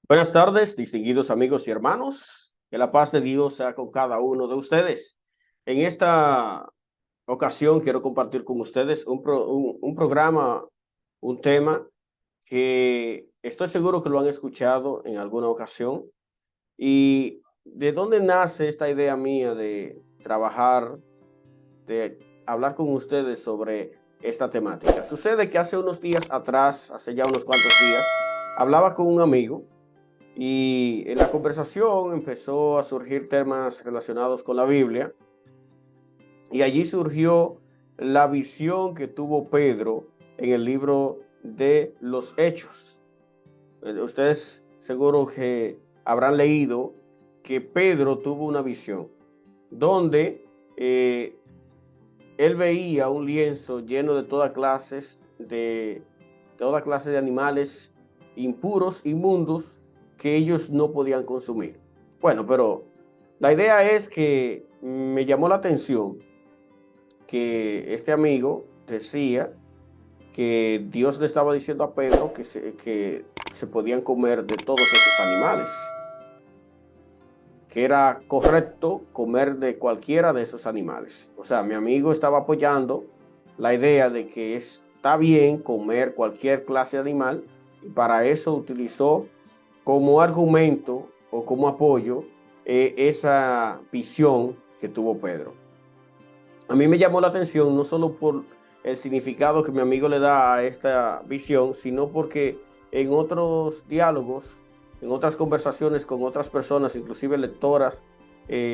Buenas tardes, distinguidos amigos y hermanos. Que la paz de Dios sea con cada uno de ustedes. En esta ocasión quiero compartir con ustedes un programa, un tema que estoy seguro que lo han escuchado en alguna ocasión. ¿Y de dónde nace esta idea mía de trabajar, de hablar con ustedes sobre esta temática? Sucede que hace unos días atrás, hace ya unos cuantos días, hablaba con un amigo y en la conversación empezó a surgir temas relacionados con la Biblia y allí surgió la visión que tuvo Pedro en el libro de los Hechos. Ustedes seguro que habrán leído que Pedro tuvo una visión donde eh, él veía un lienzo lleno de toda clase de animales impuros, inmundos, que ellos no podían consumir. Bueno, pero la idea es que me llamó la atención que este amigo decía que Dios le estaba diciendo a Pedro que se podían comer de todos esos animales, que era correcto comer de cualquiera de esos animales. O sea, mi amigo estaba apoyando la idea de que está bien comer cualquier clase de animal y para eso utilizó como argumento o como apoyo esa visión que tuvo Pedro. A mí me llamó la atención no solo por el significado que mi amigo le da a esta visión, sino porque en otros diálogos, en otras conversaciones con otras personas, inclusive lectoras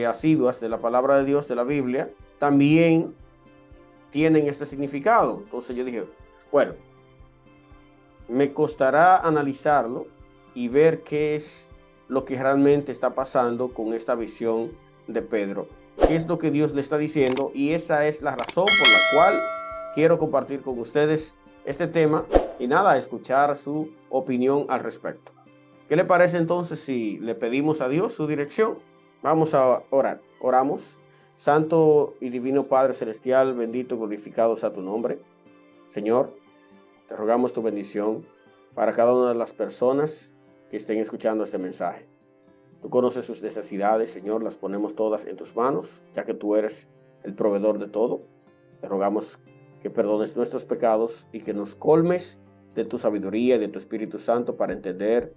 asiduas de la palabra de Dios, de la Biblia, también tienen este significado. Entonces yo dije, bueno, me costará analizarlo y ver qué es lo que realmente está pasando con esta visión de Pedro. ¿Qué es lo que Dios le está diciendo? Y esa es la razón por la cual quiero compartir con ustedes este tema y nada, escuchar su opinión al respecto. ¿Qué le parece entonces si le pedimos a Dios su dirección? Vamos a orar. Oramos. Santo y divino Padre Celestial, bendito y glorificado sea tu nombre. Señor, te rogamos tu bendición para cada una de las personas que estén escuchando este mensaje. Tú conoces sus necesidades, Señor, las ponemos todas en tus manos, ya que tú eres el proveedor de todo. Te rogamos que perdones nuestros pecados y que nos colmes de tu sabiduría y de tu Espíritu Santo para entender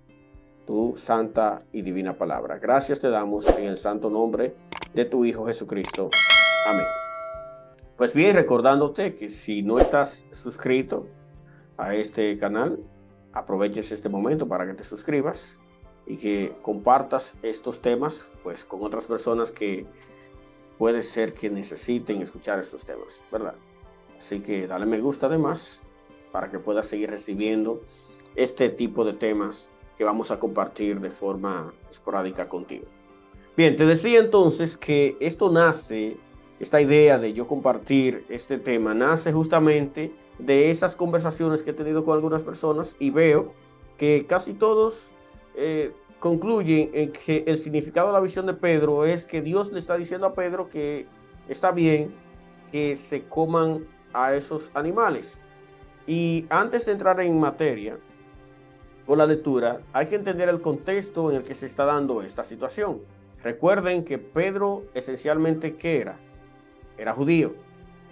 tu santa y divina palabra. Gracias te damos en el santo nombre de tu Hijo Jesucristo. Amén. Pues bien, recordándote que si no estás suscrito a este canal, aproveches este momento para que te suscribas y que compartas estos temas pues con otras personas que puede ser que necesiten escuchar estos temas, ¿verdad? Así que dale me gusta además para que puedas seguir recibiendo este tipo de temas que vamos a compartir de forma esporádica contigo. Bien, te decía entonces que esta idea de yo compartir este tema, nace justamente de esas conversaciones que he tenido con algunas personas y veo que casi todos concluyen en que el significado de la visión de Pedro es que Dios le está diciendo a Pedro que está bien que se coman a esos animales. Y antes de entrar en materia con la lectura, hay que entender el contexto en el que se está dando esta situación. Recuerden que Pedro esencialmente, ¿qué era? Era judío.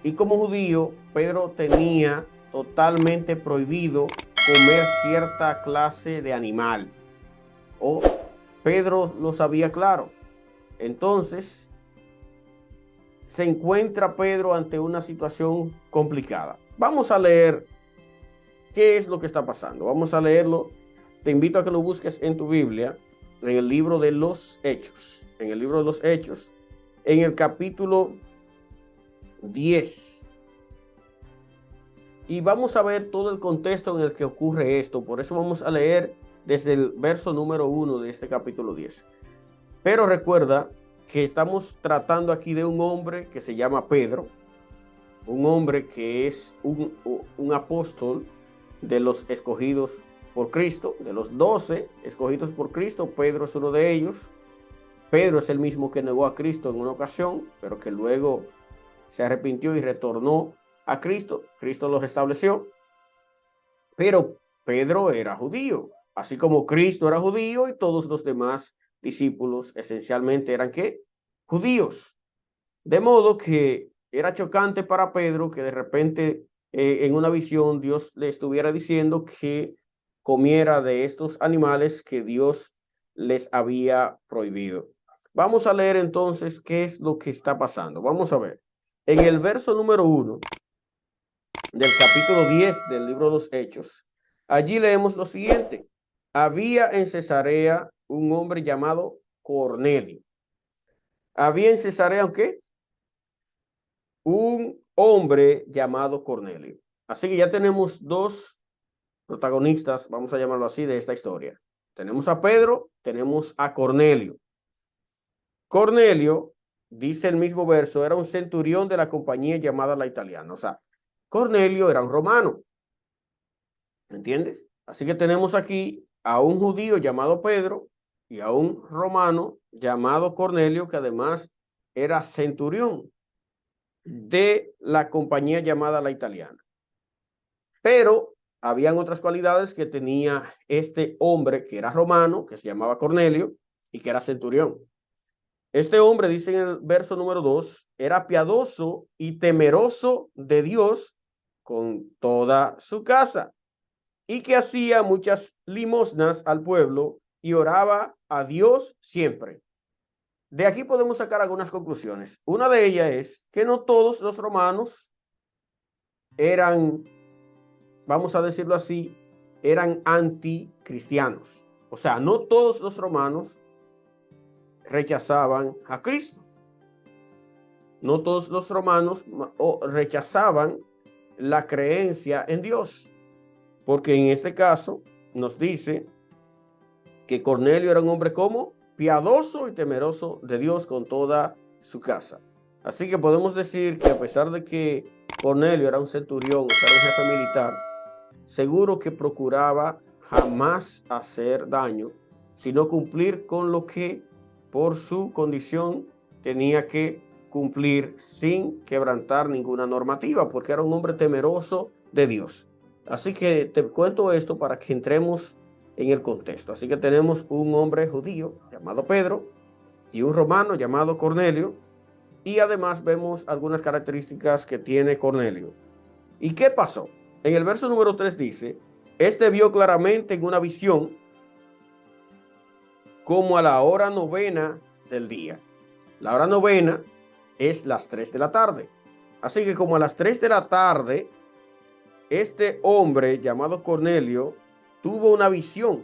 Y como judío, Pedro tenía totalmente prohibido comer cierta clase de animal. O Pedro lo sabía claro. Entonces, se encuentra Pedro ante una situación complicada. Vamos a leer qué es lo que está pasando. Vamos a leerlo. Te invito a que lo busques en tu Biblia, en el libro de los Hechos. En el libro de los Hechos, en el capítulo 10. Y vamos a ver todo el contexto en el que ocurre esto. Por eso vamos a leer desde el verso número 1 de este capítulo 10. Pero recuerda que estamos tratando aquí de un hombre que se llama Pedro, un hombre que es un apóstol de los escogidos por Cristo, de los 12 escogidos por Cristo. Pedro es uno de ellos. Pedro es el mismo que negó a Cristo en una ocasión, pero que luego se arrepintió y retornó a Cristo. Cristo lo restableció. Pero Pedro era judío. así como Cristo era judío y todos los demás discípulos esencialmente eran ¿qué? Judíos. De modo que era chocante para Pedro que de repente en una visión Dios le estuviera diciendo que comiera de estos animales que Dios les había prohibido. Vamos a leer entonces qué es lo que está pasando. Vamos a ver. En el verso número 1 del capítulo 10 del libro de los Hechos, allí leemos lo siguiente. Había en Cesarea un hombre llamado Cornelio. Había en Cesarea, ¿qué? Un hombre llamado Cornelio. Así que ya tenemos dos protagonistas, vamos a llamarlo así, de esta historia. Tenemos a Pedro, tenemos a Cornelio. Cornelio, dice el mismo verso, era un centurión de la compañía llamada La Italiana. O sea, Cornelio era un romano. ¿Entiendes? Así que tenemos aquí a un judío llamado Pedro y a un romano llamado Cornelio, que además era centurión de la compañía llamada La Italiana. Pero habían otras cualidades que tenía este hombre que era romano, que se llamaba Cornelio y que era centurión. Este hombre, dice en el verso número 2, era piadoso y temeroso de Dios con toda su casa, y que hacía muchas limosnas al pueblo y oraba a Dios siempre. De aquí podemos sacar algunas conclusiones. Una de ellas es que no todos los romanos eran, vamos a decirlo así, eran anticristianos. O sea, no todos los romanos rechazaban a Cristo. No todos los romanos rechazaban la creencia en Dios. Porque en este caso nos dice que Cornelio era un hombre como piadoso y temeroso de Dios con toda su casa. Así que podemos decir que a pesar de que Cornelio era un centurión, o sea, un jefe militar, seguro que procuraba jamás hacer daño, sino cumplir con lo que por su condición tenía que cumplir sin quebrantar ninguna normativa, porque era un hombre temeroso de Dios. Así que te cuento esto para que entremos en el contexto. Así que tenemos un hombre judío llamado Pedro y un romano llamado Cornelio, y además vemos algunas características que tiene Cornelio. ¿Y qué pasó? En el verso número 3 dice, este vio claramente en una visión como a la hora novena del día. La hora novena es las 3 de la tarde. Así que como a las 3 de la tarde, este hombre llamado Cornelio tuvo una visión.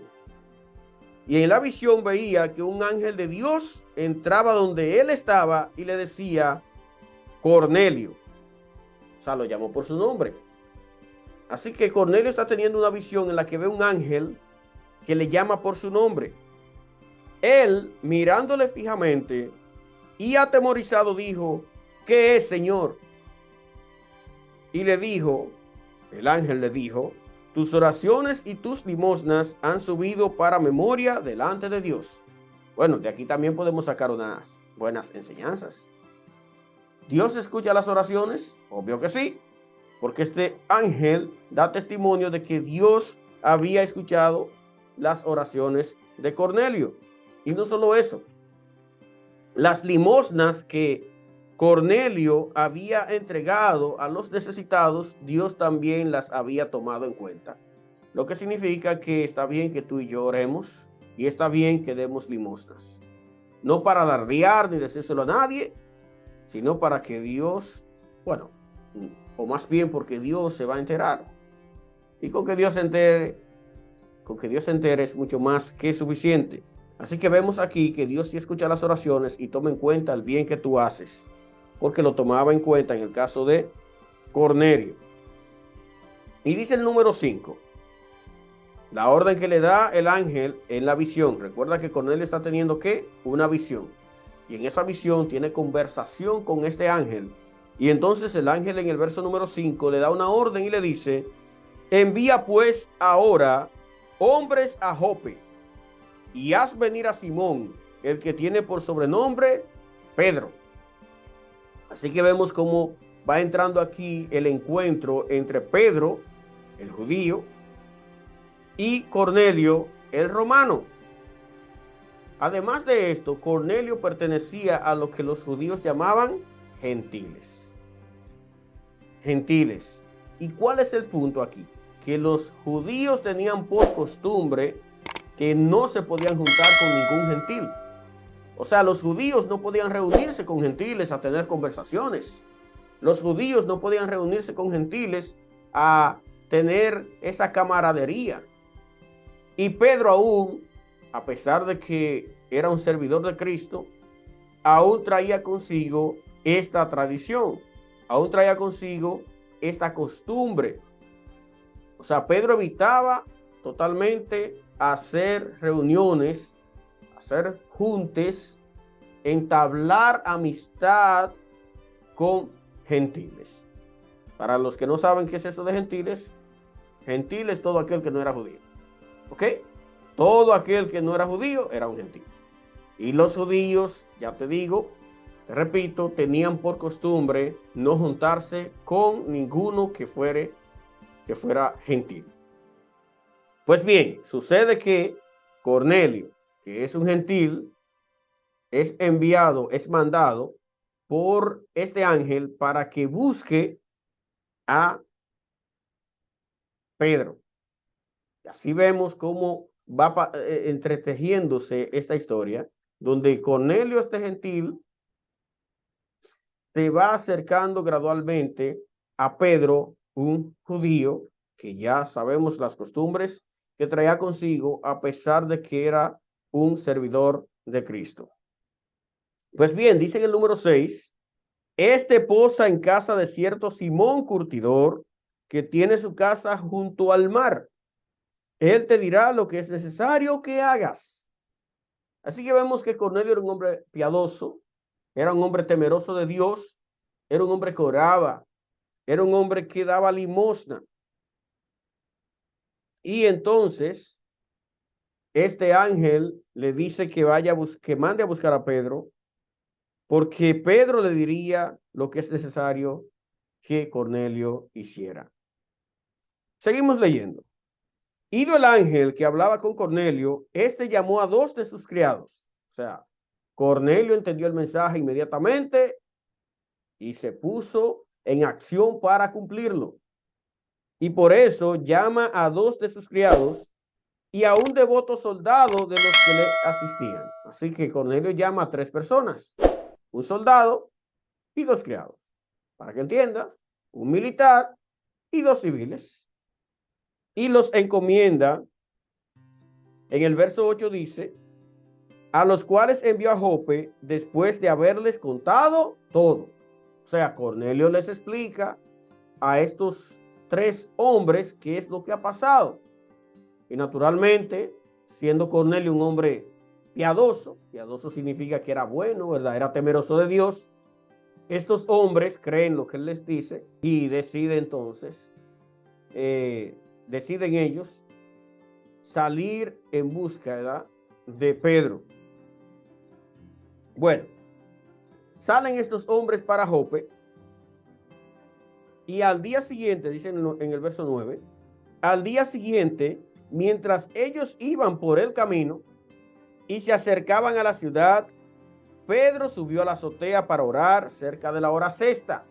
Y en la visión veía que un ángel de Dios entraba donde él estaba y le decía, Cornelio. O sea, lo llamó por su nombre. Así que Cornelio está teniendo una visión en la que ve un ángel que le llama por su nombre. Él, mirándole fijamente y atemorizado, dijo, ¿qué es, Señor? Y le dijo, el ángel le dijo, tus oraciones y tus limosnas han subido para memoria delante de Dios. Bueno, de aquí también podemos sacar unas buenas enseñanzas. ¿Dios escucha las oraciones? Obvio que sí, porque este ángel da testimonio de que Dios había escuchado las oraciones de Cornelio. Y no solo eso, las limosnas que Cornelio había entregado a los necesitados, Dios también las había tomado en cuenta. Lo que significa que está bien que tú y yo oremos y está bien que demos limosnas. No para alardear ni decírselo a nadie, sino para que Dios, bueno, o más bien porque Dios se va a enterar. Y con que Dios se entere, es mucho más que suficiente. Así que vemos aquí que Dios sí escucha las oraciones y toma en cuenta el bien que tú haces, porque lo tomaba en cuenta en el caso de Cornelio. Y dice el número 5, la orden que le da el ángel en la visión. Recuerda que Cornelio está teniendo ¿qué? Una visión. Y en esa visión tiene conversación con este ángel. Y entonces el ángel en el verso número 5 le da una orden y le dice, envía pues ahora hombres a Jope y haz venir a Simón, el que tiene por sobrenombre Pedro. Así que vemos cómo va entrando aquí el encuentro entre Pedro, el judío, y Cornelio, el romano. Además de esto, Cornelio pertenecía a lo que los judíos llamaban gentiles. Gentiles. ¿Y cuál es el punto aquí? Que los judíos tenían por costumbre que no se podían juntar con ningún gentil. O sea, los judíos no podían reunirse con gentiles a tener conversaciones. Los judíos no podían reunirse con gentiles a tener esa camaradería. Y Pedro aún, a pesar de que era un servidor de Cristo, aún traía consigo esta tradición, aún traía consigo esta costumbre. O sea, Pedro evitaba totalmente hacer reuniones, hacer juntes, entablar amistad con gentiles. Para los que no saben qué es eso de gentiles, gentil es todo aquel que no era judío. ¿Ok? Todo aquel que no era judío era un gentil. Y los judíos, ya te digo, te repito, tenían por costumbre no juntarse con ninguno que fuera gentil. Pues bien, sucede que Cornelio, que es un gentil, es enviado, es mandado por este ángel para que busque a Pedro. Y así vemos cómo va entretejiéndose esta historia, donde Cornelio, este gentil, se va acercando gradualmente a Pedro, un judío, que ya sabemos las costumbres que traía consigo, a pesar de que era un servidor de Cristo. Pues bien, dice en el número 6, este posa en casa de cierto Simón Curtidor, que tiene su casa junto al mar. Él te dirá lo que es necesario que hagas. Así que vemos que Cornelio era un hombre piadoso, era un hombre temeroso de Dios, era un hombre que oraba, era un hombre que daba limosna. Y entonces, este ángel le dice que vaya que mande a buscar a Pedro, porque Pedro le diría lo que es necesario que Cornelio hiciera. Seguimos leyendo. Ido el ángel que hablaba con Cornelio, este llamó a 2 de sus criados. O sea, Cornelio entendió el mensaje inmediatamente y se puso en acción para cumplirlo. Y por eso llama a 2 de sus criados y a un devoto soldado de los que le asistían. Así que Cornelio llama a 3 personas, un soldado y 2 criados. Para que entiendas, un militar y 2 civiles. Y los encomienda. En el verso 8 dice, a los cuales envió a Jope después de haberles contado todo. O sea, Cornelio les explica a estos 3 hombres qué es lo que ha pasado. Y naturalmente, siendo Cornelio un hombre piadoso, piadoso significa que era bueno, ¿verdad? Era temeroso de Dios. Estos hombres creen lo que él les dice y deciden entonces, deciden ellos salir en búsqueda de Pedro. Bueno, salen estos hombres para Jope y al día siguiente, dicen en el verso 9, al día siguiente, mientras ellos iban por el camino y se acercaban a la ciudad, Pedro subió a la azotea para orar cerca de la hora sexta.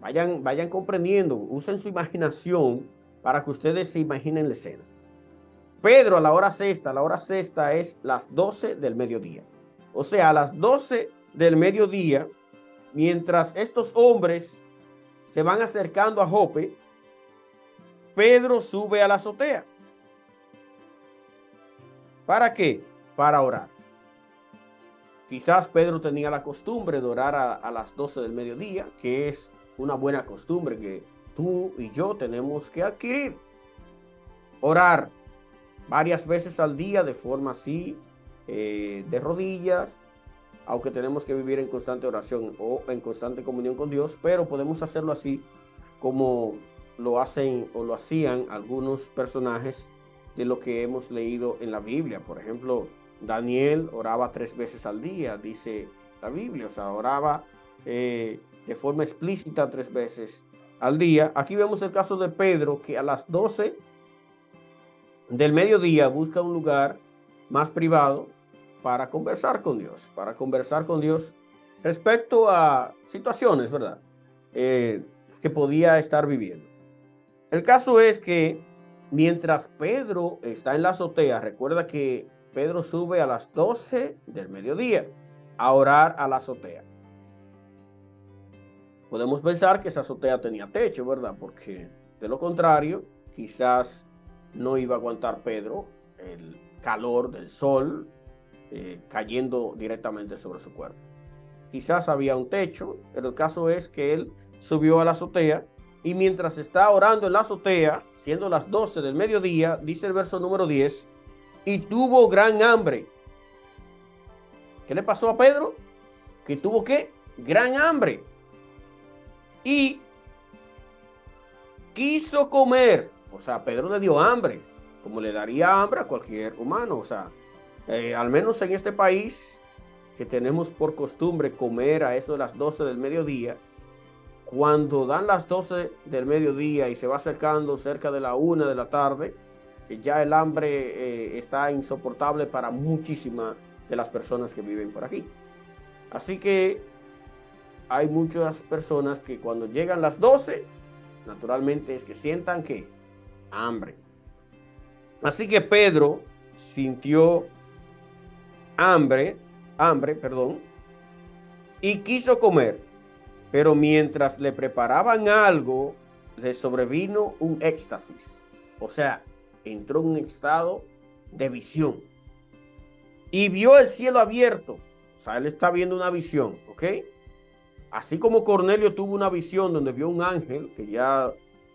Vayan comprendiendo, usen su imaginación para que ustedes se imaginen la escena. Pedro a la hora sexta es las 12 del mediodía. O sea, a las 12 del mediodía, mientras estos hombres se van acercando a Jope, Pedro sube a la azotea. ¿Para qué? Para orar. Quizás Pedro tenía la costumbre de orar a las 12 del mediodía, que es una buena costumbre que tú y yo tenemos que adquirir. Orar varias veces al día de forma así, de rodillas, aunque tenemos que vivir en constante oración o en constante comunión con Dios, pero podemos hacerlo así como lo hacen o lo hacían algunos personajes de lo que hemos leído en la Biblia. Por ejemplo, Daniel oraba 3 veces al día, dice la Biblia, o sea, oraba de forma explícita 3 veces al día. Aquí vemos el caso de Pedro, que a las 12 del mediodía busca un lugar más privado para conversar con Dios respecto a situaciones, ¿verdad? Que podía estar viviendo. El caso es que mientras Pedro está en la azotea, recuerda que Pedro sube a las 12 del mediodía a orar a la azotea. Podemos pensar que esa azotea tenía techo, ¿verdad? Porque de lo contrario, quizás no iba a aguantar Pedro el calor del sol cayendo directamente sobre su cuerpo. Quizás había un techo, pero el caso es que él subió a la azotea y mientras está orando en la azotea, siendo las 12 del mediodía, dice el verso número 10, y tuvo gran hambre. ¿Qué le pasó a Pedro? Que tuvo ¿qué? Gran hambre. Y quiso comer. O sea, Pedro le dio hambre, como le daría hambre a cualquier humano. O sea, al menos en este país, que tenemos por costumbre comer a eso de las 12 del mediodía, cuando dan las 12 del mediodía y se va acercando cerca de la 1 de la tarde, ya el hambre está insoportable para muchísimas de las personas que viven por aquí. Así que hay muchas personas que cuando llegan las 12, naturalmente es que sientan que hambre. Así que Pedro sintió hambre, y quiso comer. Pero mientras le preparaban algo, le sobrevino un éxtasis. O sea, entró en un estado de visión. Y vio el cielo abierto. O sea, él está viendo una visión, ¿ok? Así como Cornelio tuvo una visión donde vio un ángel, que ya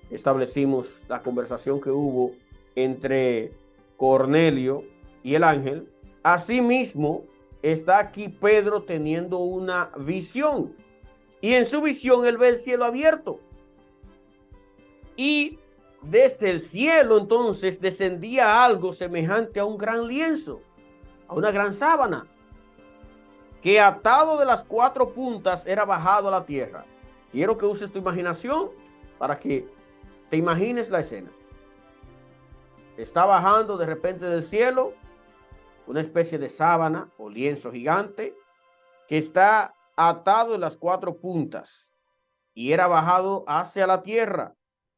establecimos la conversación que hubo entre Cornelio y el ángel, asimismo está aquí Pedro teniendo una visión. Y en su visión él ve el cielo abierto. Y desde el cielo entonces descendía algo semejante a un gran lienzo, a una gran sábana, que atado de las 4 puntas era bajado a la tierra. Quiero que uses tu imaginación para que te imagines la escena. Está bajando de repente del cielo una especie de sábana o lienzo gigante que está atado en las 4 puntas y era bajado hacia la tierra.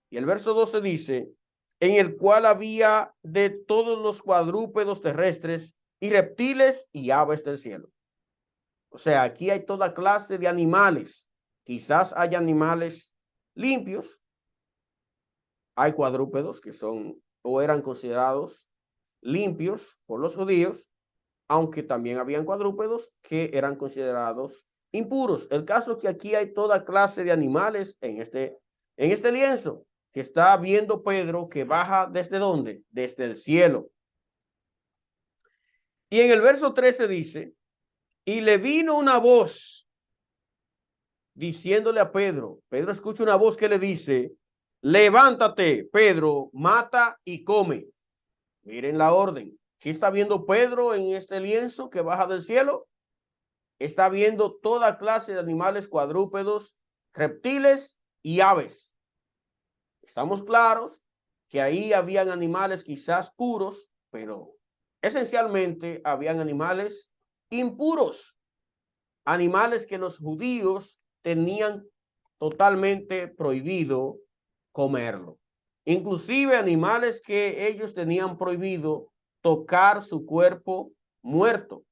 Y el verso 12 dice, en el cual había de todos los cuadrúpedos terrestres y reptiles y aves del cielo. O sea, aquí hay toda clase de animales. Quizás haya animales limpios. Hay cuadrúpedos que son o eran considerados limpios por los judíos, aunque también habían cuadrúpedos que eran considerados impuros. El caso es que aquí hay toda clase de animales en este lienzo que está viendo Pedro, que baja ¿desde dónde? Desde el cielo. Y en el verso 13 dice, y le vino una voz diciéndole a Pedro, Pedro escucha una voz que le dice, levántate, Pedro, mata y come. Miren la orden. ¿Qué está viendo Pedro en este lienzo que baja del cielo? Está viendo toda clase de animales cuadrúpedos, reptiles y aves. Estamos claros que ahí habían animales quizás puros, pero esencialmente habían animales impuros, animales que los judíos tenían totalmente prohibido comerlo. Inclusive animales que ellos tenían prohibido tocar su cuerpo muerto.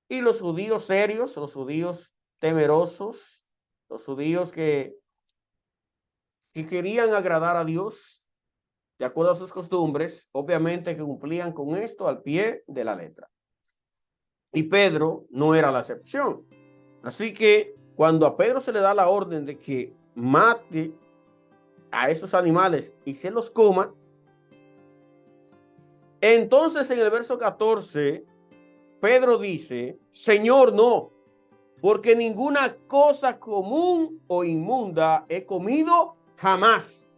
Y los judíos serios, los judíos temerosos, los judíos que querían agradar a Dios, de acuerdo a sus costumbres, obviamente que cumplían con esto al pie de la letra. Y Pedro no era la excepción. Así que cuando a Pedro se le da la orden de que mate a esos animales y se los coma, entonces en el verso 14, Pedro dice, Señor, no, porque ninguna cosa común o inmunda he comido jamás.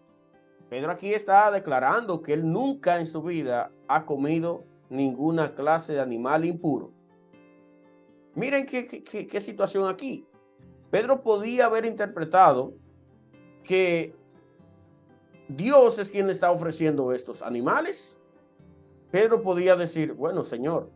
Pedro aquí está declarando que él nunca en su vida ha comido ninguna clase de animal impuro. Miren qué situación aquí. Pedro podía haber interpretado que Dios es quien está ofreciendo estos animales Pedro podía decir, bueno, Señor,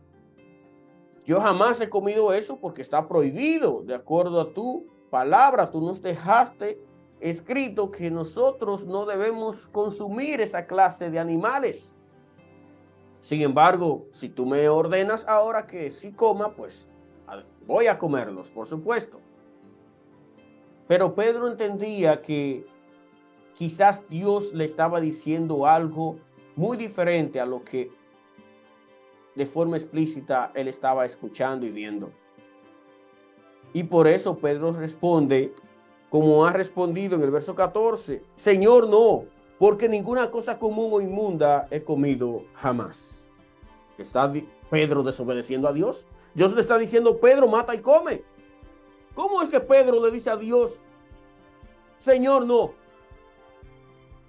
yo jamás he comido eso porque está prohibido, de acuerdo a tu palabra. Tú nos dejaste escrito que nosotros no debemos consumir esa clase de animales. Sin embargo, si tú me ordenas ahora que sí coma, pues voy a comerlos, por supuesto. Pero Pedro entendía que quizás Dios le estaba diciendo algo muy diferente a lo que de forma explícita él estaba escuchando y viendo. Y por eso Pedro responde como ha respondido en el verso 14, Señor, no, porque ninguna cosa común o inmunda he comido jamás. ¿Está Pedro desobedeciendo a Dios? Dios le está diciendo, Pedro, mata y come. ¿Cómo es que Pedro le dice a Dios, Señor, no?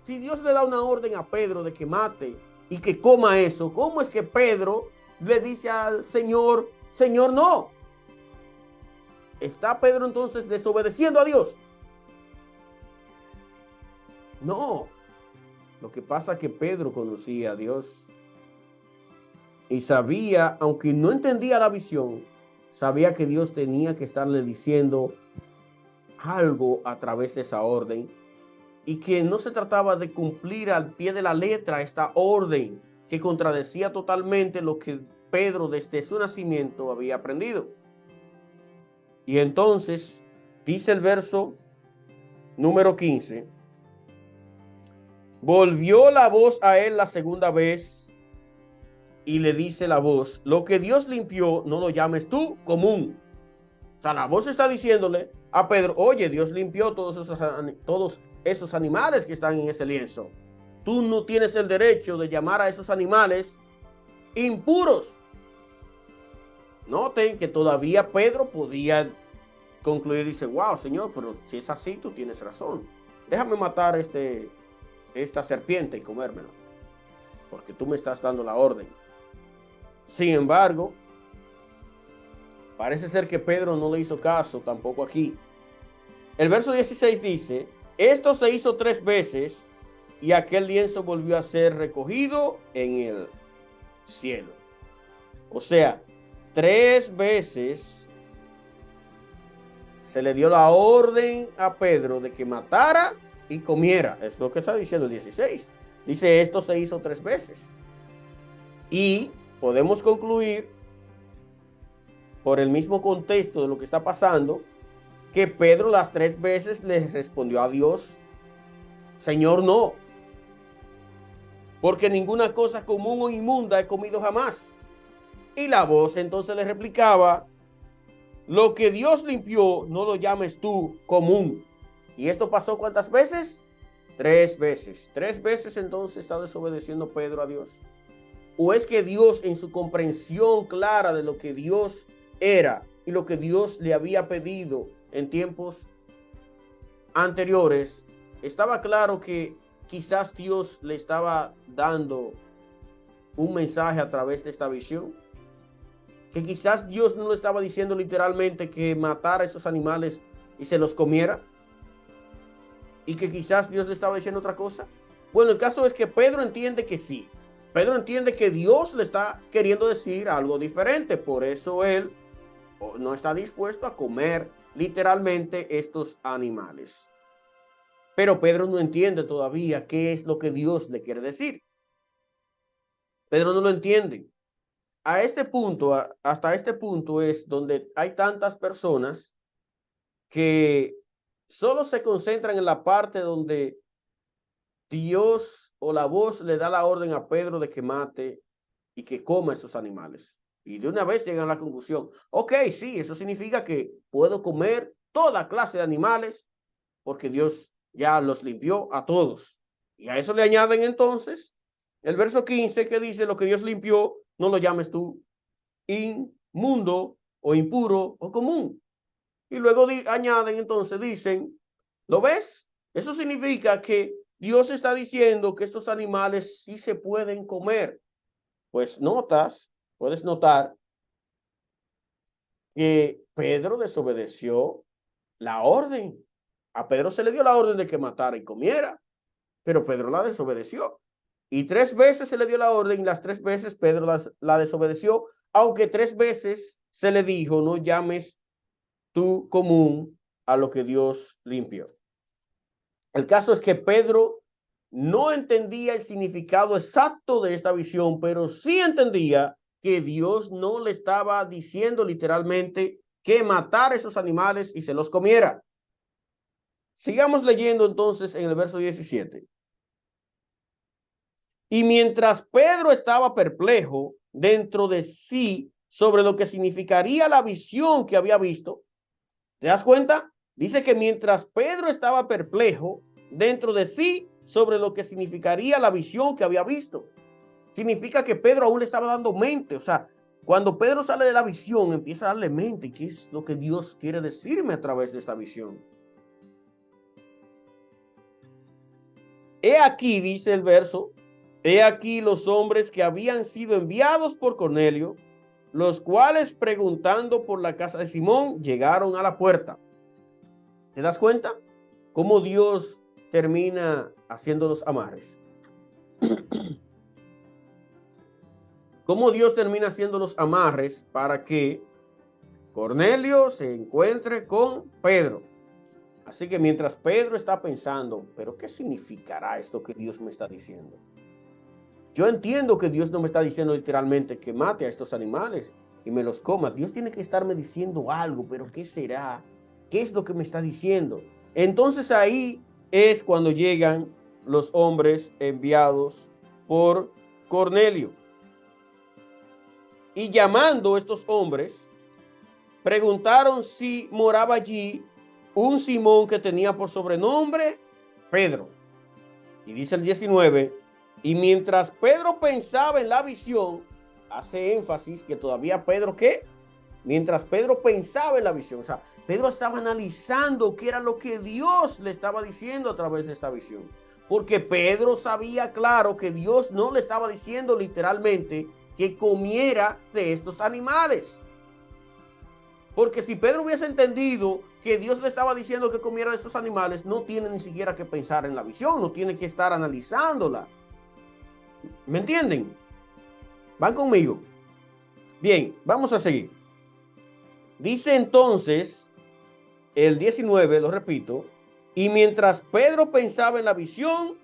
Si Dios le da una orden a Pedro de que mate y que coma eso, ¿cómo es que Pedro le dice al Señor, Señor, no? ¿Está Pedro entonces desobedeciendo a Dios? No. Lo que pasa es que Pedro conocía a Dios y sabía, aunque no entendía la visión, sabía que Dios tenía que estarle diciendo algo a través de esa orden y que no se trataba de cumplir al pie de la letra esta orden que contradecía totalmente lo que Pedro desde su nacimiento había aprendido. Y entonces dice el verso número 15, volvió la voz a él la segunda vez y le dice la voz, lo que Dios limpió no lo llames tú común. O sea, la voz está diciéndole a Pedro, oye, Dios limpió todos esos animales que están en ese lienzo. Tú no tienes el derecho de llamar a esos animales impuros. Noten que todavía Pedro podía concluir y dice, wow, Señor, pero si es así, tú tienes razón. Déjame matar esta serpiente y comérmelo, porque tú me estás dando la orden. Sin embargo, parece ser que Pedro no le hizo caso tampoco aquí. El verso 16 dice, esto se hizo 3 veces y aquel lienzo volvió a ser recogido en el cielo. O sea, 3 veces se le dio la orden a Pedro de que matara y comiera. Es lo que está diciendo el 16. Dice, esto se hizo 3 veces. Y podemos concluir, por el mismo contexto de lo que está pasando, que Pedro las 3 veces le respondió a Dios, Señor, no, porque ninguna cosa común o inmunda he comido jamás. Y la voz entonces le replicaba, lo que Dios limpió, no lo llames tú común. ¿Y esto pasó cuántas veces? 3 veces. 3 veces entonces está desobedeciendo Pedro a Dios. ¿O es que Dios en su comprensión clara de lo que Dios era y lo que Dios le había pedido en tiempos anteriores, estaba claro que quizás Dios le estaba dando un mensaje a través de esta visión? Que quizás Dios no le estaba diciendo literalmente que matara a esos animales y se los comiera, y que quizás Dios le estaba diciendo otra cosa. Bueno, el caso es que Pedro entiende que sí. Pedro entiende que Dios le está queriendo decir algo diferente, por eso él no está dispuesto a comer literalmente estos animales. Pero Pedro no entiende todavía qué es lo que Dios le quiere decir. Pedro no lo entiende. A este punto, hasta este punto es donde hay tantas personas que solo se concentran en la parte donde Dios o la voz le da la orden a Pedro de que mate y que coma esos animales. Y de una vez llegan a la conclusión, ok, sí, eso significa que puedo comer toda clase de animales porque Dios ya los limpió a todos. Y a eso le añaden entonces el verso 15 que dice, lo que Dios limpió, no lo llames tú inmundo o impuro o común. Y luego añaden entonces, dicen, ¿lo ves? Eso significa que Dios está diciendo que estos animales sí se pueden comer. Pues puedes notar que Pedro desobedeció la orden. A Pedro se le dio la orden de que matara y comiera, pero Pedro la desobedeció. Y 3 veces se le dio la orden y las 3 veces Pedro la desobedeció, aunque 3 veces se le dijo, no llames tú común a lo que Dios limpió. El caso es que Pedro no entendía el significado exacto de esta visión, pero sí entendía que Dios no le estaba diciendo literalmente que matara esos animales y se los comiera. Sigamos leyendo entonces en el verso 17. Y mientras Pedro estaba perplejo dentro de sí sobre lo que significaría la visión que había visto, ¿te das cuenta? Dice que mientras Pedro estaba perplejo dentro de sí sobre lo que significaría la visión que había visto, significa que Pedro aún le estaba dando mente. O sea, cuando Pedro sale de la visión, empieza a darle mente. ¿Qué es lo que Dios quiere decirme a través de esta visión? He aquí, dice el verso, he aquí los hombres que habían sido enviados por Cornelio, los cuales preguntando por la casa de Simón, llegaron a la puerta. ¿Te das cuenta? Cómo Dios termina haciendo los amarres. Cómo Dios termina haciendo los amarres para que Cornelio se encuentre con Pedro. Así que mientras Pedro está pensando, ¿pero qué significará esto que Dios me está diciendo? Yo entiendo que Dios no me está diciendo literalmente que mate a estos animales y me los coma. Dios tiene que estarme diciendo algo, pero ¿qué será? ¿Qué es lo que me está diciendo? Entonces ahí es cuando llegan los hombres enviados por Cornelio. Y llamando a estos hombres, preguntaron si moraba allí un Simón que tenía por sobrenombre Pedro. Y dice el 19, y mientras Pedro pensaba en la visión, hace énfasis que todavía Pedro, ¿qué? Mientras Pedro pensaba en la visión, o sea, Pedro estaba analizando qué era lo que Dios le estaba diciendo a través de esta visión. Porque Pedro sabía claro que Dios no le estaba diciendo literalmente que comiera de estos animales. Porque si Pedro hubiese entendido que Dios le estaba diciendo que comiera de estos animales, no tiene ni siquiera que pensar en la visión, no tiene que estar analizándola. ¿Me entienden? ¿Van conmigo? Bien, vamos a seguir. Dice entonces el 19, lo repito, y mientras Pedro pensaba en la visión,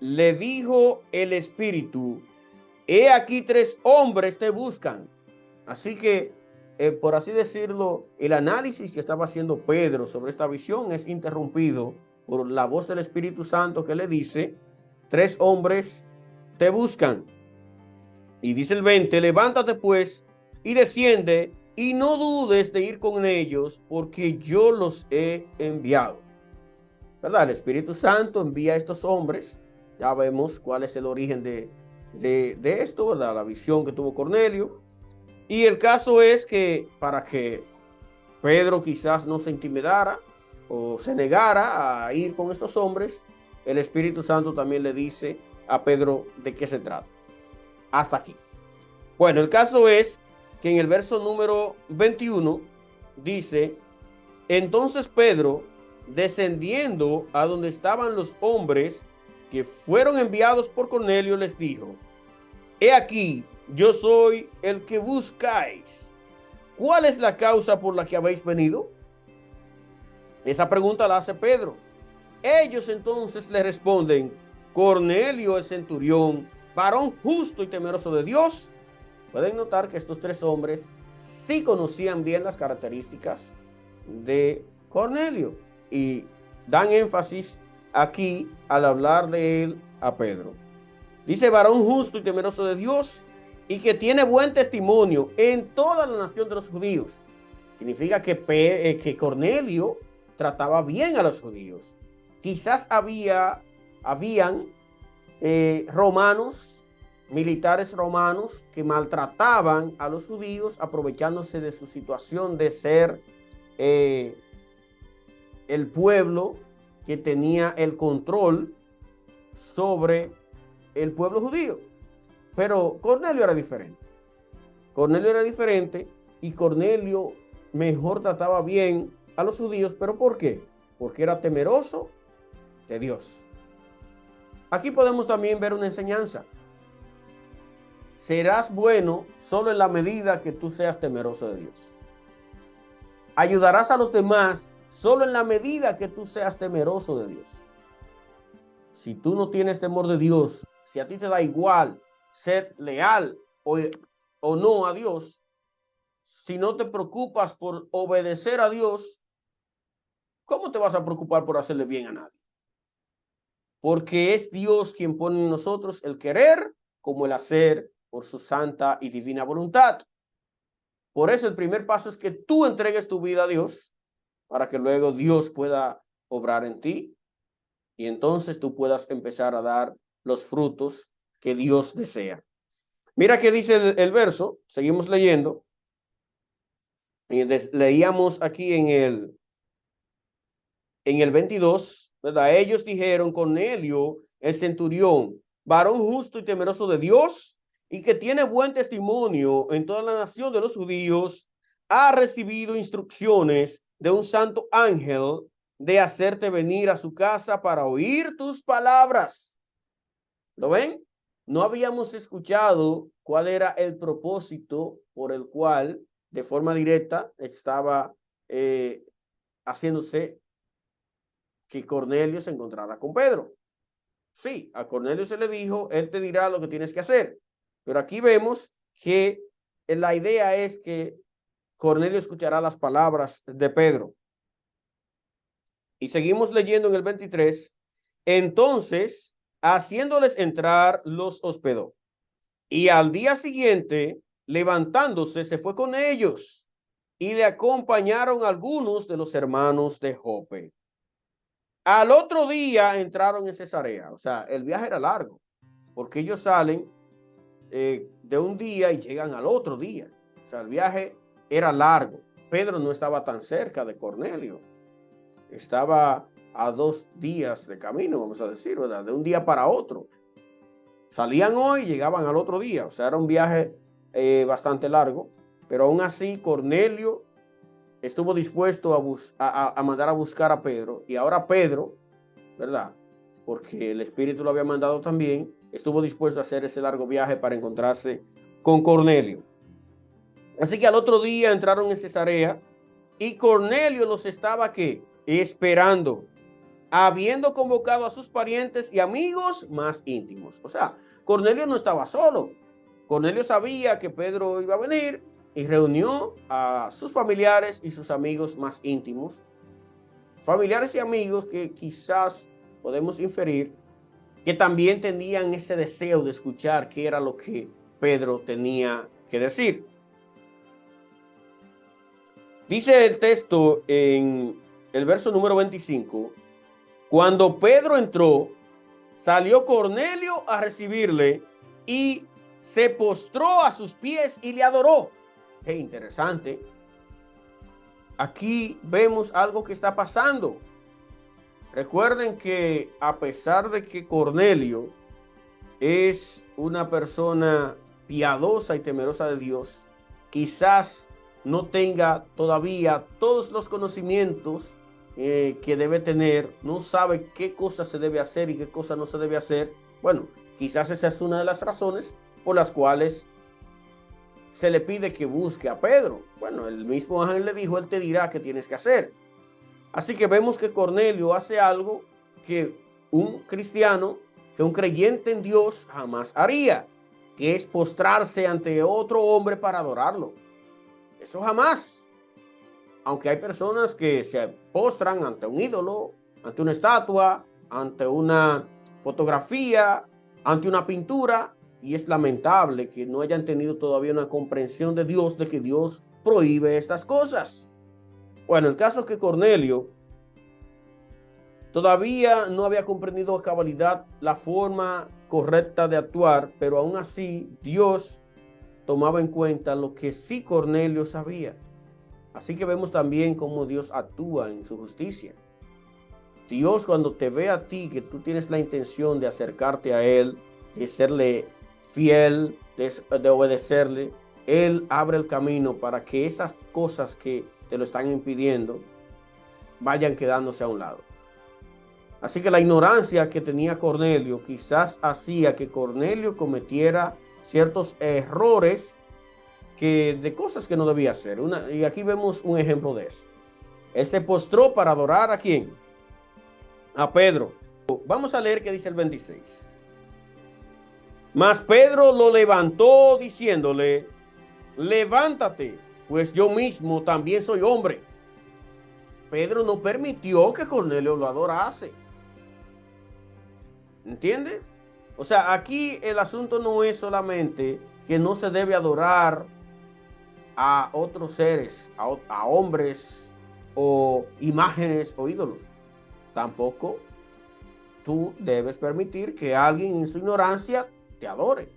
le dijo el Espíritu, he aquí 3 hombres te buscan. Así que, por así decirlo, el análisis que estaba haciendo Pedro sobre esta visión es interrumpido por la voz del Espíritu Santo que le dice, 3 hombres te buscan. Y dice el 20, levántate pues y desciende y no dudes de ir con ellos porque yo los he enviado. ¿Verdad? El Espíritu Santo envía a estos hombres. Ya vemos cuál es el origen de esto, ¿verdad? La visión que tuvo Cornelio. Y el caso es que para que Pedro quizás no se intimidara o se negara a ir con estos hombres, el Espíritu Santo también le dice a Pedro de qué se trata. Hasta aquí. Bueno, el caso es que en el verso número 21 dice, entonces Pedro, descendiendo a donde estaban los hombres que fueron enviados por Cornelio, les dijo, he aquí, yo soy el que buscáis. ¿Cuál es la causa por la que habéis venido? Esa pregunta la hace Pedro. Ellos entonces le responden, Cornelio el centurión, varón justo y temeroso de Dios. Pueden notar que estos 3 hombres sí conocían bien las características de Cornelio y dan énfasis aquí al hablar de él a Pedro. Dice varón justo y temeroso de Dios y que tiene buen testimonio en toda la nación de los judíos. Significa que Cornelio trataba bien a los judíos. Quizás habían romanos, militares romanos que maltrataban a los judíos aprovechándose de su situación de ser el pueblo que tenía el control sobre el pueblo judío. Pero Cornelio era diferente. Cornelio era diferente y Cornelio mejor trataba bien a los judíos. ¿Pero por qué? Porque era temeroso de Dios. Aquí podemos también ver una enseñanza. Serás bueno solo en la medida que tú seas temeroso de Dios. Ayudarás a los demás solo en la medida que tú seas temeroso de Dios. Si tú no tienes temor de Dios, si a ti te da igual ser leal o no a Dios, si no te preocupas por obedecer a Dios, ¿cómo te vas a preocupar por hacerle bien a nadie? Porque es Dios quien pone en nosotros el querer como el hacer por su santa y divina voluntad. Por eso el primer paso es que tú entregues tu vida a Dios para que luego Dios pueda obrar en ti y entonces tú puedas empezar a dar los frutos que Dios desea. Mira qué dice el verso, seguimos leyendo. Y leíamos aquí en el 22, ¿verdad? Ellos dijeron, Cornelio, el centurión, varón justo y temeroso de Dios, y que tiene buen testimonio en toda la nación de los judíos, ha recibido instrucciones de un santo ángel de hacerte venir a su casa para oír tus palabras. ¿Lo ven? No habíamos escuchado cuál era el propósito por el cual, de forma directa, estaba haciéndose que Cornelio se encontrara con Pedro. Sí, a Cornelio se le dijo, él te dirá lo que tienes que hacer. Pero aquí vemos que la idea es que Cornelio escuchará las palabras de Pedro. Y seguimos leyendo en el 23. Entonces, haciéndoles entrar, los hospedó. Y al día siguiente, levantándose, se fue con ellos. Y le acompañaron algunos de los hermanos de Jope. Al otro día entraron en Cesarea. O sea, el viaje era largo, porque ellos salen de un día y llegan al otro día. O sea, el viaje era largo. Pedro no estaba tan cerca de Cornelio. Estaba a 2 días de camino, vamos a decir, ¿verdad? De un día para otro. Salían hoy y llegaban al otro día. O sea, era un viaje bastante largo. Pero aún así, Cornelio estuvo dispuesto a mandar a buscar a Pedro. Y ahora Pedro, ¿verdad? Porque el Espíritu lo había mandado también, estuvo dispuesto a hacer ese largo viaje para encontrarse con Cornelio. Así que al otro día entraron en Cesarea y Cornelio los estaba ¿qué? Esperando, habiendo convocado a sus parientes y amigos más íntimos. O sea, Cornelio no estaba solo. Cornelio sabía que Pedro iba a venir y reunió a sus familiares y sus amigos más íntimos. Familiares y amigos que quizás podemos inferir que también tenían ese deseo de escuchar qué era lo que Pedro tenía que decir. Dice el texto en el verso número 25, cuando Pedro entró, salió Cornelio a recibirle y se postró a sus pies y le adoró. Qué interesante. Aquí vemos algo que está pasando. Recuerden que a pesar de que Cornelio es una persona piadosa y temerosa de Dios, quizás no tenga todavía todos los conocimientos que debe tener, no sabe qué cosa se debe hacer y qué cosa no se debe hacer. Bueno, quizás esa es una de las razones por las cuales se le pide que busque a Pedro. Bueno, el mismo ángel le dijo, él te dirá qué tienes que hacer. Así que vemos que Cornelio hace algo que un cristiano, que un creyente en Dios jamás haría, que es postrarse ante otro hombre para adorarlo. Eso jamás. Aunque hay personas que se postran ante un ídolo, ante una estatua, ante una fotografía, ante una pintura, y es lamentable que no hayan tenido todavía una comprensión de Dios, de que Dios prohíbe estas cosas. Bueno, el caso es que Cornelio todavía no había comprendido a cabalidad la forma correcta de actuar, pero aún así Dios tomaba en cuenta lo que sí Cornelio sabía. Así que vemos también cómo Dios actúa en su justicia. Dios, cuando te ve a ti, que tú tienes la intención de acercarte a Él, de serle fiel, de obedecerle, Él abre el camino para que esas cosas que te lo están impidiendo vayan quedándose a un lado. Así que la ignorancia que tenía Cornelio quizás hacía que Cornelio cometiera ciertos errores de cosas que no debía hacer. Y aquí vemos un ejemplo de eso. Él se postró para adorar ¿a quién? A Pedro. Vamos a leer qué dice el 26. Mas Pedro lo levantó diciéndole: levántate, pues yo mismo también soy hombre. Pedro no permitió que Cornelio lo adorase. ¿Entiendes? O sea, aquí el asunto no es solamente que no se debe adorar a otros seres, a hombres o imágenes o ídolos. Tampoco tú debes permitir que alguien en su ignorancia te adore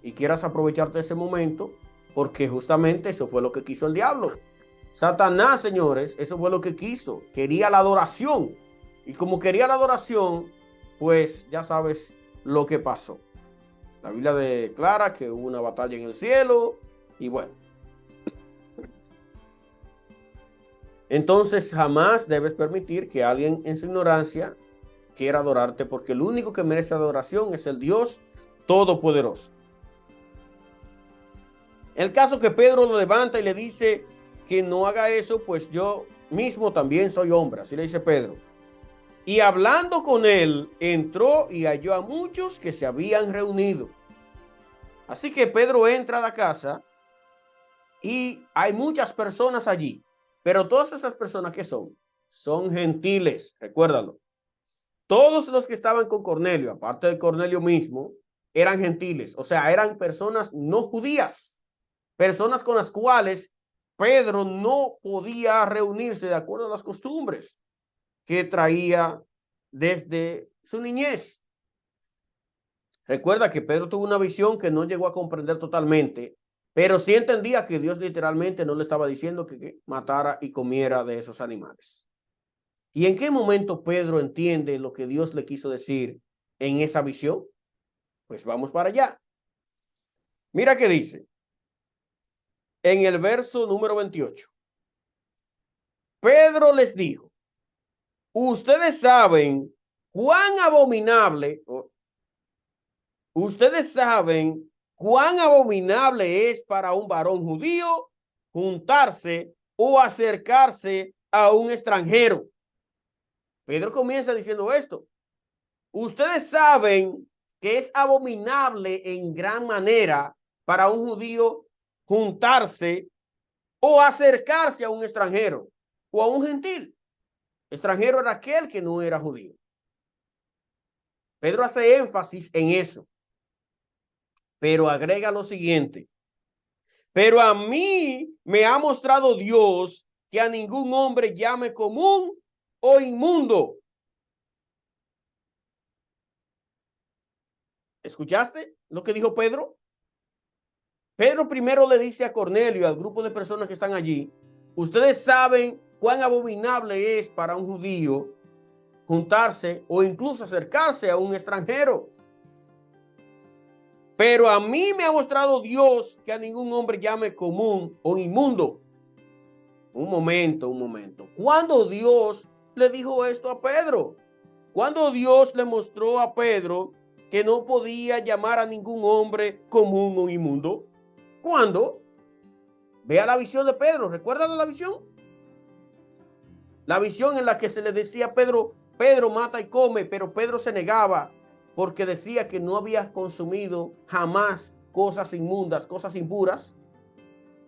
y quieras aprovecharte de ese momento, porque justamente eso fue lo que quiso el diablo. Satanás, señores, eso fue lo que quiso. Quería la adoración. Y como quería la adoración, pues ya sabes lo que pasó. La Biblia declara que hubo una batalla en el cielo y bueno. Entonces jamás debes permitir que alguien en su ignorancia quiera adorarte, porque el único que merece adoración es el Dios Todopoderoso. El caso que Pedro lo levanta y le dice que no haga eso, pues yo mismo también soy hombre, así le dice Pedro. Y hablando con él, entró y halló a muchos que se habían reunido. Así que Pedro entra a la casa y hay muchas personas allí, pero todas esas personas, ¿qué son? Son gentiles, recuérdalo. Todos los que estaban con Cornelio, aparte de Cornelio mismo, eran gentiles, o sea, eran personas no judías, personas con las cuales Pedro no podía reunirse de acuerdo a las costumbres que traía desde su niñez. Recuerda que Pedro tuvo una visión que no llegó a comprender totalmente, pero sí entendía que Dios literalmente no le estaba diciendo que matara y comiera de esos animales. ¿Y en qué momento Pedro entiende lo que Dios le quiso decir en esa visión? Pues vamos para allá. Mira qué dice en el verso número 28. Pedro les dijo: ustedes saben cuán abominable, es para un varón judío juntarse o acercarse a un extranjero. Pedro comienza diciendo esto. Ustedes saben que es abominable en gran manera para un judío juntarse o acercarse a un extranjero o a un gentil. Extranjero era aquel que no era judío. Pedro hace énfasis en eso, pero agrega lo siguiente: pero a mí me ha mostrado Dios que a ningún hombre llame común o inmundo. ¿Escuchaste lo que dijo Pedro? Pedro primero le dice a Cornelio, al grupo de personas que están allí: ustedes saben cuán abominable es para un judío juntarse o incluso acercarse a un extranjero. Pero a mí me ha mostrado Dios que a ningún hombre llame común o inmundo. Un momento. ¿Cuándo Dios le dijo esto a Pedro? ¿Cuándo Dios le mostró a Pedro que no podía llamar a ningún hombre común o inmundo? ¿Cuándo? Vea la visión de Pedro. ¿Recuerdan la visión? La visión en la que se le decía a Pedro: Pedro, mata y come, pero Pedro se negaba porque decía que no había consumido jamás cosas inmundas, cosas impuras.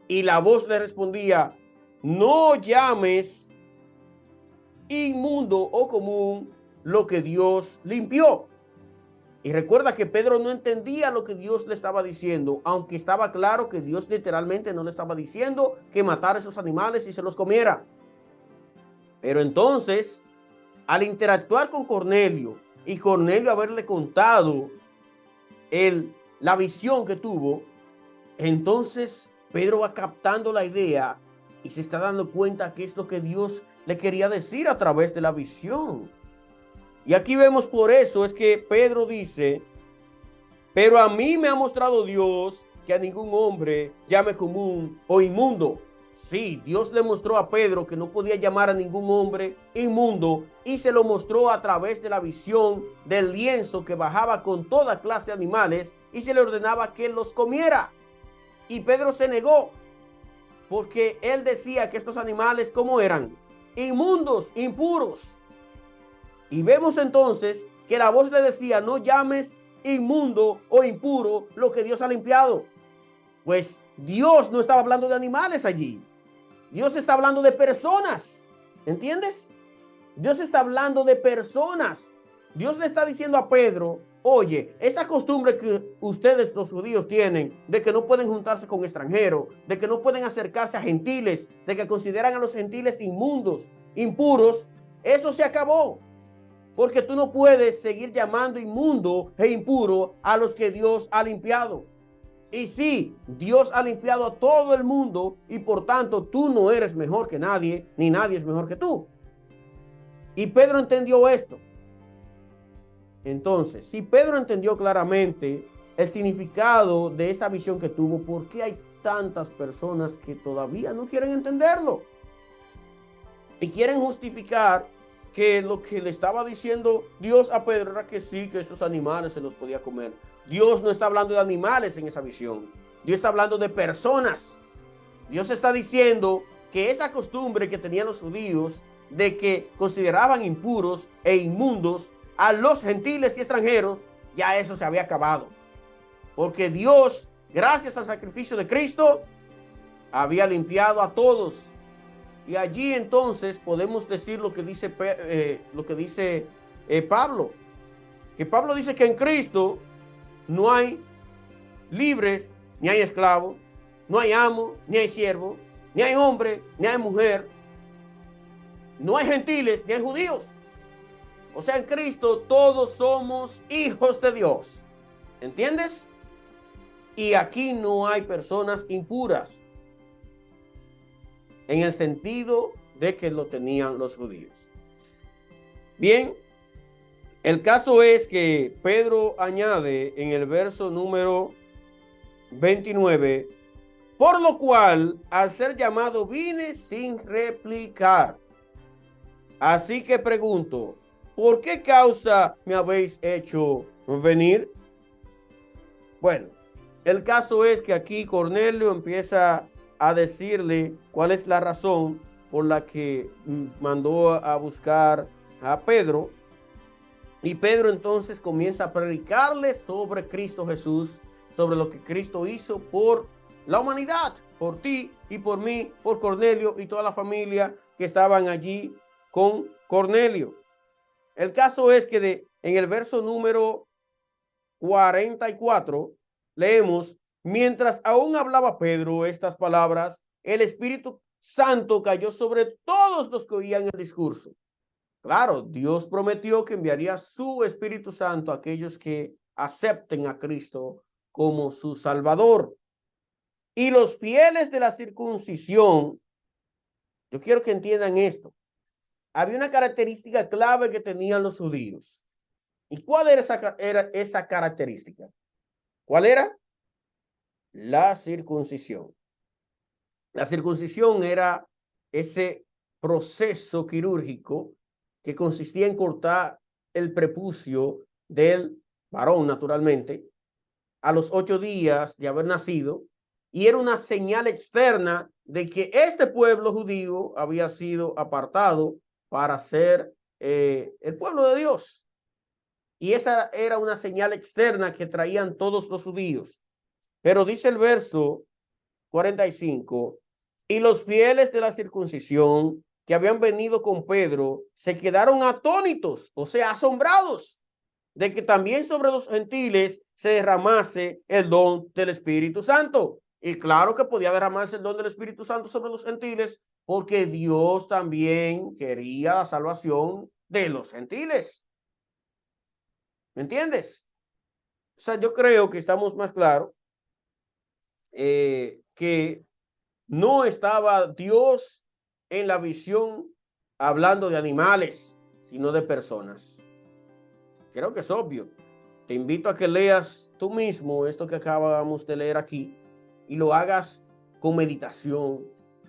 Y la voz le respondía: no llames inmundo o común lo que Dios limpió. Y recuerda que Pedro no entendía lo que Dios le estaba diciendo, aunque estaba claro que Dios literalmente no le estaba diciendo que matara esos animales y se los comiera. Pero entonces, al interactuar con Cornelio y Cornelio haberle contado la visión que tuvo, entonces Pedro va captando la idea y se está dando cuenta que es lo que Dios le quería decir a través de la visión. Y aquí vemos, por eso es que Pedro dice: pero a mí me ha mostrado Dios que a ningún hombre llame común o inmundo. Sí, Dios le mostró a Pedro que no podía llamar a ningún hombre inmundo y se lo mostró a través de la visión del lienzo que bajaba con toda clase de animales y se le ordenaba que los comiera. Y Pedro se negó porque él decía que estos animales, ¿cómo eran? Inmundos, impuros. Y vemos entonces que la voz le decía, no llames inmundo o impuro lo que Dios ha limpiado. Pues Dios no estaba hablando de animales allí. Dios está hablando de personas. ¿Entiendes? Dios está hablando de personas. Dios le está diciendo a Pedro, oye, esa costumbre que ustedes los judíos tienen de que no pueden juntarse con extranjeros, de que no pueden acercarse a gentiles, de que consideran a los gentiles inmundos, impuros, eso se acabó. Porque tú no puedes seguir llamando inmundo e impuro a los que Dios ha limpiado. Y sí, Dios ha limpiado a todo el mundo y por tanto tú no eres mejor que nadie, ni nadie es mejor que tú. Y Pedro entendió esto. Entonces, si Pedro entendió claramente el significado de esa visión que tuvo, ¿por qué hay tantas personas que todavía no quieren entenderlo? Y quieren justificar que lo que le estaba diciendo Dios a Pedro era que sí, que esos animales se los podía comer. Dios no está hablando de animales en esa visión. Dios está hablando de personas. Dios está diciendo que esa costumbre que tenían los judíos de que consideraban impuros e inmundos a los gentiles y extranjeros, ya eso se había acabado. Porque Dios, gracias al sacrificio de Cristo, había limpiado a todos. Y allí entonces podemos decir lo que dice Pablo. Que Pablo dice que en Cristo no hay libres, ni hay esclavos, no hay amo, ni hay siervo, ni hay hombre, ni hay mujer, no hay gentiles, ni hay judíos. O sea, en Cristo todos somos hijos de Dios. ¿Entiendes? Y aquí no hay personas impuras, en el sentido de que lo tenían los judíos. Bien, el caso es que Pedro añade en el verso número 29, por lo cual, al ser llamado, vine sin replicar. Así que pregunto, ¿por qué causa me habéis hecho venir? Bueno, el caso es que aquí Cornelio empieza a decirle cuál es la razón por la que mandó a buscar a Pedro. Y Pedro entonces comienza a predicarle sobre Cristo Jesús, sobre lo que Cristo hizo por la humanidad, por ti y por mí, por Cornelio y toda la familia que estaban allí con Cornelio. El caso es que en el verso número 44 leemos, mientras aún hablaba Pedro estas palabras, el Espíritu Santo cayó sobre todos los que oían el discurso. Claro, Dios prometió que enviaría su Espíritu Santo a aquellos que acepten a Cristo como su Salvador. Y los fieles de la circuncisión, yo quiero que entiendan esto. Había una característica clave que tenían los judíos. ¿Y cuál era esa característica? ¿Cuál era? La circuncisión. La circuncisión era ese proceso quirúrgico que consistía en cortar el prepucio del varón, naturalmente, a los 8 días de haber nacido, y era una señal externa de que este pueblo judío había sido apartado para ser el pueblo de Dios. Y esa era una señal externa que traían todos los judíos. Pero dice el verso 45, y los fieles de la circuncisión que habían venido con Pedro se quedaron atónitos, o sea, asombrados, de que también sobre los gentiles se derramase el don del Espíritu Santo. Y claro que podía derramarse el don del Espíritu Santo sobre los gentiles, porque Dios también quería la salvación de los gentiles. ¿Me entiendes? O sea, yo creo que estamos más claros que no estaba Dios en la visión hablando de animales, sino de personas. Creo que es obvio. Te invito a que leas tú mismo esto que acabamos de leer aquí y lo hagas con meditación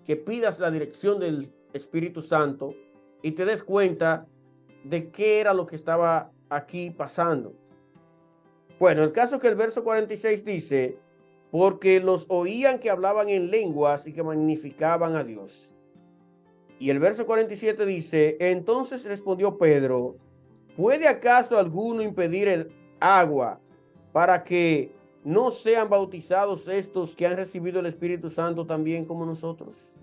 que pidas la dirección del Espíritu Santo y te des cuenta de qué era lo que estaba aquí pasando. Bueno, el caso es que el verso 46 dice, porque los oían que hablaban en lenguas y que magnificaban a Dios. Y el verso 47 dice, entonces respondió Pedro, ¿puede acaso alguno impedir el agua para que no sean bautizados estos que han recibido el Espíritu Santo también como nosotros?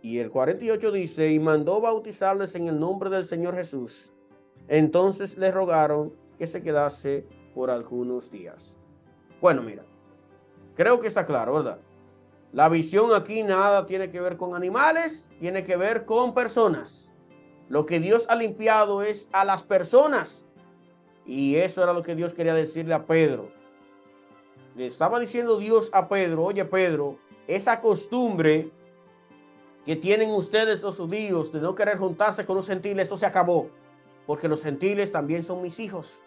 Y el 48 dice, y mandó bautizarles en el nombre del Señor Jesús. Entonces le rogaron que se quedase por algunos días. Bueno, mira, creo que está claro, ¿verdad? La visión aquí nada tiene que ver con animales, tiene que ver con personas. Lo que Dios ha limpiado es a las personas. Y eso era lo que Dios quería decirle a Pedro. Le estaba diciendo Dios a Pedro, oye Pedro, esa costumbre que tienen ustedes los judíos de no querer juntarse con los gentiles, eso se acabó. Porque los gentiles también son mis hijos.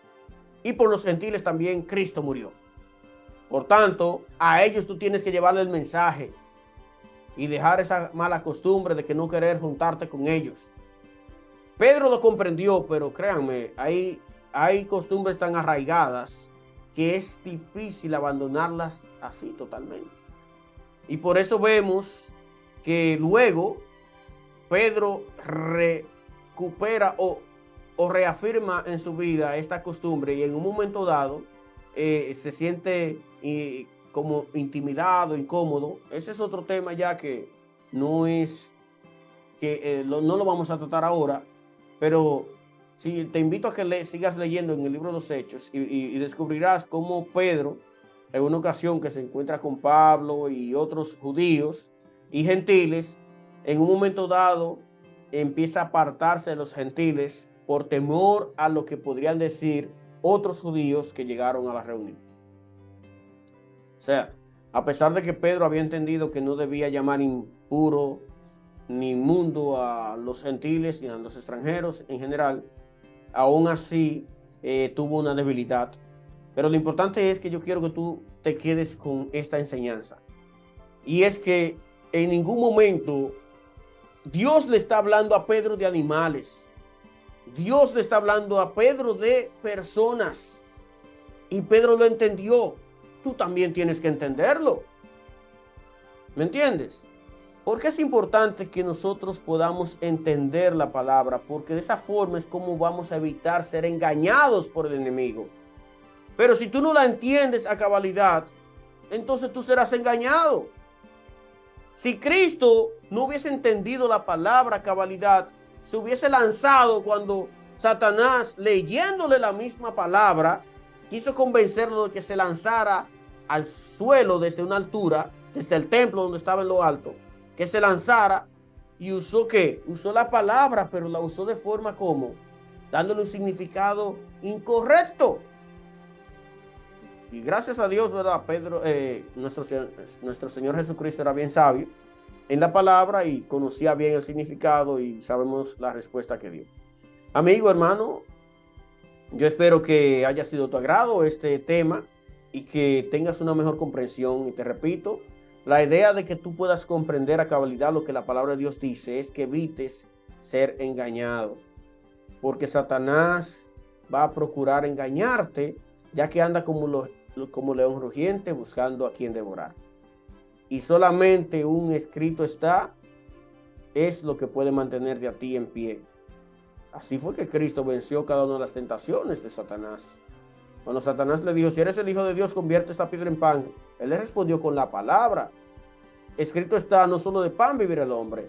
Y por los gentiles también Cristo murió. Por tanto, a ellos tú tienes que llevarle el mensaje y dejar esa mala costumbre de que no querer juntarte con ellos. Pedro lo comprendió, pero créanme, hay costumbres tan arraigadas que es difícil abandonarlas así totalmente. Y por eso vemos que luego Pedro recupera o reafirma en su vida esta costumbre y en un momento dado se siente como intimidado, incómodo. Ese es otro tema ya que no es, que no lo vamos a tratar ahora, pero sí, te invito a que sigas leyendo en el libro de los Hechos y descubrirás cómo Pedro, en una ocasión que se encuentra con Pablo y otros judíos y gentiles, en un momento dado empieza a apartarse de los gentiles por temor a lo que podrían decir otros judíos que llegaron a la reunión. O sea, a pesar de que Pedro había entendido que no debía llamar impuro ni inmundo a los gentiles ni a los extranjeros en general, aún así tuvo una debilidad. Pero lo importante es que yo quiero que tú te quedes con esta enseñanza. Y es que en ningún momento Dios le está hablando a Pedro de animales. Dios le está hablando a Pedro de personas. Y Pedro lo entendió. Tú también tienes que entenderlo. ¿Me entiendes? Porque es importante que nosotros podamos entender la palabra, porque de esa forma es como vamos a evitar ser engañados por el enemigo. Pero si tú no la entiendes a cabalidad, entonces tú serás engañado. Si Cristo no hubiese entendido la palabra a cabalidad, se hubiese lanzado cuando Satanás, leyéndole la misma palabra, quiso convencerlo de que se lanzara al suelo desde una altura, desde el templo donde estaba en lo alto, que se lanzara y usó ¿qué? Usó la palabra, pero la usó de forma como dándole un significado incorrecto. Y gracias a Dios, ¿verdad? Pedro, nuestro Señor Jesucristo era bien sabio en la palabra y conocía bien el significado y sabemos la respuesta que dio. Amigo, hermano, yo espero que haya sido tu agrado este tema y que tengas una mejor comprensión. Y te repito, la idea de que tú puedas comprender a cabalidad lo que la palabra de Dios dice es que evites ser engañado, porque Satanás va a procurar engañarte, ya que anda como león rugiente buscando a quien devorar. Y solamente un escrito está, es lo que puede mantenerte a ti en pie. Así fue que Cristo venció cada una de las tentaciones de Satanás. Cuando Satanás le dijo, si eres el Hijo de Dios, convierte esta piedra en pan. Él le respondió con la palabra. Escrito está, no solo de pan vivirá el hombre.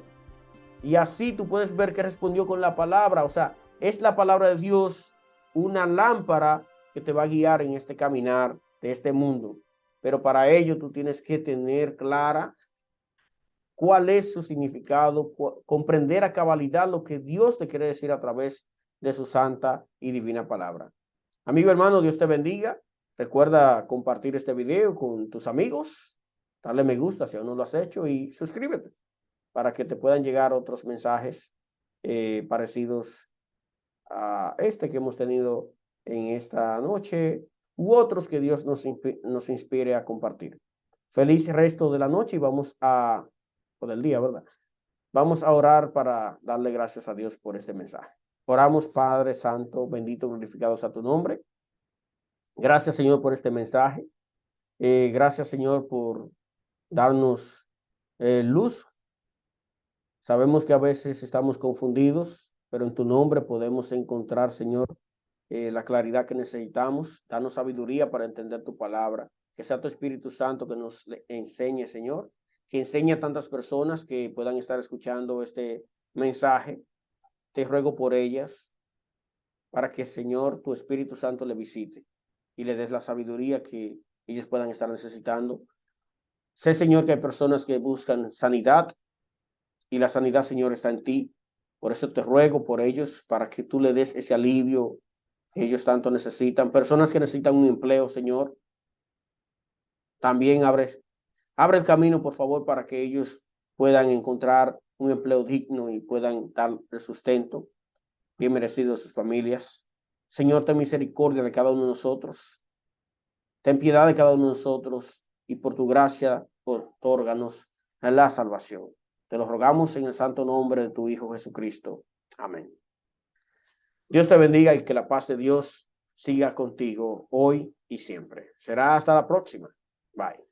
Y así tú puedes ver que respondió con la palabra. O sea, es la palabra de Dios una lámpara que te va a guiar en este caminar de este mundo. Pero para ello tú tienes que tener clara cuál es su significado, comprender a cabalidad lo que Dios te quiere decir a través de su santa y divina palabra. Amigo hermano, Dios te bendiga. Recuerda compartir este video con tus amigos, darle me gusta si aún no lo has hecho y suscríbete para que te puedan llegar otros mensajes parecidos a este que hemos tenido en esta noche u otros que Dios nos inspire a compartir. Feliz resto de la noche y vamos a o del día, ¿verdad? Vamos a orar para darle gracias a Dios por este mensaje. Oramos, Padre Santo, bendito, glorificado sea tu nombre. Gracias, Señor, por este mensaje. Gracias, Señor, por darnos luz. Sabemos que a veces estamos confundidos, pero en tu nombre podemos encontrar, Señor, la claridad que necesitamos. Danos sabiduría para entender tu palabra. Que sea tu Espíritu Santo que nos enseñe, Señor, que enseñe a tantas personas que puedan estar escuchando este mensaje. Te ruego por ellas, para que, Señor, tu Espíritu Santo le visite y le des la sabiduría que ellos puedan estar necesitando. Sé, Señor, que hay personas que buscan sanidad y la sanidad, Señor, está en ti. Por eso te ruego por ellos, para que tú le des ese alivio que ellos tanto necesitan. Personas que necesitan un empleo, Señor, también abre el camino, por favor, para que ellos puedan encontrar un empleo digno y puedan dar el sustento bien merecido a sus familias. Señor, ten misericordia de cada uno de nosotros. Ten piedad de cada uno de nosotros y por tu gracia, otórganos la salvación. Te lo rogamos en el santo nombre de tu Hijo Jesucristo. Amén. Dios te bendiga y que la paz de Dios siga contigo hoy y siempre. Será hasta la próxima. Bye.